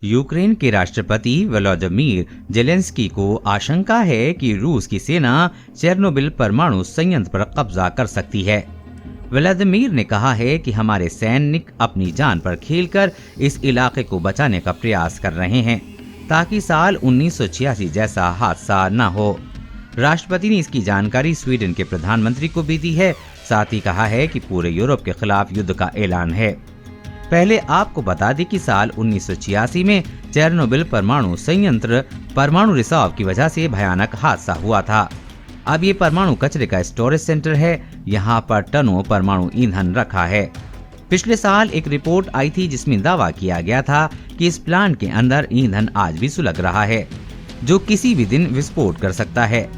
Ukraine के राष्ट्रपति Vladimir Zelensky को आशंका है कि रूस की सेना चेर्नोबिल परमाणु संयंत्र पर कब्जा कर सकती है। व्लादिमीर ने कहा है कि हमारे सैनिक अपनी जान पर खेलकर इस इलाके को बचाने का प्रयास कर रहे हैं ताकि साल 1986 जैसा हादसा न हो। राष्ट्रपति ने इसकी जानकारी स्वीडन के प्रधानमंत्री को भी दी है। साथ ही कहा है कि पूरे यूरोप के खिलाफ युद्ध का ऐलान है। पहले आपको बता दें कि साल 1986 में चेर्नोबिल परमाणु संयंत्र परमाणु रिसाव की वजह से भयानक हादसा हुआ था। अब ये परमाणु कचरे का स्टोरेज सेंटर है। यहाँ पर टनों परमाणु ईंधन रखा है। पिछले साल एक रिपोर्ट आई थी जिसमें दावा किया गया था कि इस प्लांट के अंदर ईंधन आज भी सुलग रहा है जो किसी भी दिन विस्फोट कर सकता है।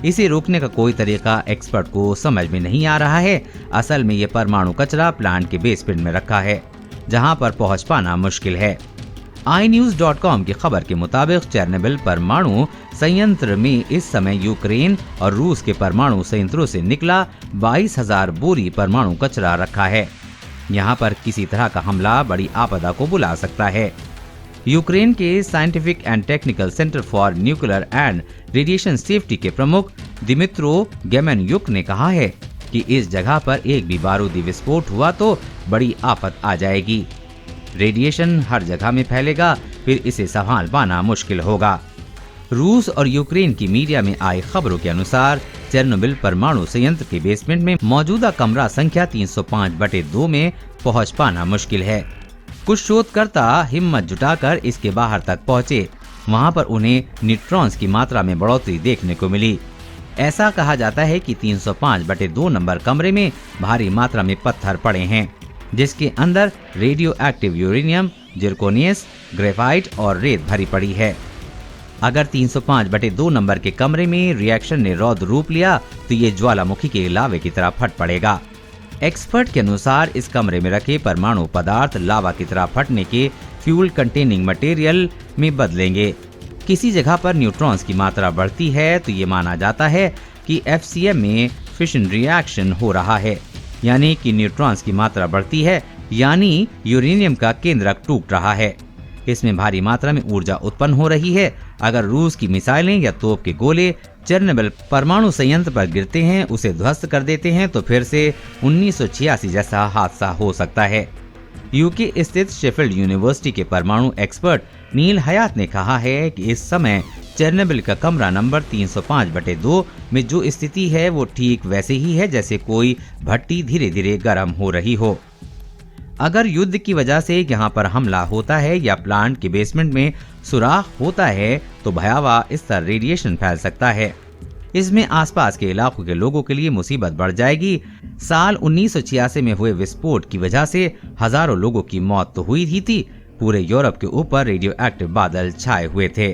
इसे रोकने का कोई तरीका एक्सपर्ट को समझ में नहीं आ रहा है। असल में ये परमाणु कचरा प्लांट के बेसमेंट में रखा है जहां पर पहुंच पाना मुश्किल है। iNews.com की खबर के मुताबिक चेर्नोबिल परमाणु संयंत्र में इस समय यूक्रेन और रूस के परमाणु संयंत्रों से निकला 22,000 बोरी परमाणु कचरा रखा है। यहाँ पर किसी तरह का हमला बड़ी आपदा को बुला सकता है। यूक्रेन के scientific and technical centre for nuclear and radiation safety के प्रमुख दिमित्रो गेमेन्युक ने कहा है कि इस जगह पर एक भी बारूदी विस्फोट हुआ तो बड़ी आफत आ जाएगी। रेडिएशन हर जगह में फैलेगा, फिर इसे संभाल पाना मुश्किल होगा। रूस और यूक्रेन की मीडिया में आई खबरों के अनुसार चेर्नोबिल परमाणु संयंत्र के बेसमेंट में मौजूदा कमरा संख्या 305/2 में पहुंच पाना मुश्किल है। कुछ शोधकर्ता हिम्मत जुटाकर इसके बाहर तक पहुंचे। वहां पर उन्हें न्यूट्रॉन्स की मात्रा में बढ़ोतरी देखने को मिली। ऐसा कहा जाता है कि 305/2 नंबर कमरे में भारी मात्रा में पत्थर पड़े हैं जिसके अंदर रेडियो एक्टिव यूरेनियम, जिरकोनियस, ग्रेफाइट और रेत भरी पड़ी है। अगर 305/2 नंबर के कमरे में रिएक्शन ने रौद्र रूप लिया तो ये ज्वालामुखी के लावे की तरह फट पड़ेगा। एक्सपर्ट के अनुसार इस कमरे में रखे परमाणु पदार्थ लावा की तरह फटने के फ्यूल कंटेनिंग मटेरियल में बदलेंगे। किसी जगह पर न्यूट्रॉन्स की मात्रा बढ़ती है तो ये माना जाता है कि FCM में फिशन रिएक्शन हो रहा है, यानी कि न्यूट्रॉन्स की मात्रा बढ़ती है, यानी यूरेनियम का केंद्रक टूट रहा है। इसमें भारी मात्रा में ऊर्जा उत्पन्न हो रही है। अगर रूस की मिसाइलें या तोप के गोले चेर्नोबिल परमाणु संयंत्र पर गिरते हैं, उसे ध्वस्त कर देते हैं तो फिर से 1986 जैसा हादसा हो सकता है। यूके स्थित शेफील्ड यूनिवर्सिटी के परमाणु एक्सपर्ट नील हयात ने कहा है कि इस समय चेर्नोबिल का कमरा नंबर 305/2 में जो स्थिति है वो ठीक वैसे ही है जैसे कोई भट्टी धीरे धीरे गर्म हो रही हो। अगर युद्ध की वजह से यहाँ पर हमला होता है या प्लांट के बेसमेंट में सुराख होता है तो भयावह स्तर रेडिएशन फैल सकता है। इसमें आसपास के इलाकों के लोगों के लिए मुसीबत बढ़ जाएगी। साल 1986 में हुए विस्फोट की वजह से हजारों लोगों की मौत तो हुई ही थी। पूरे यूरोप के ऊपर रेडियो एक्टिव बादल छाए हुए थे।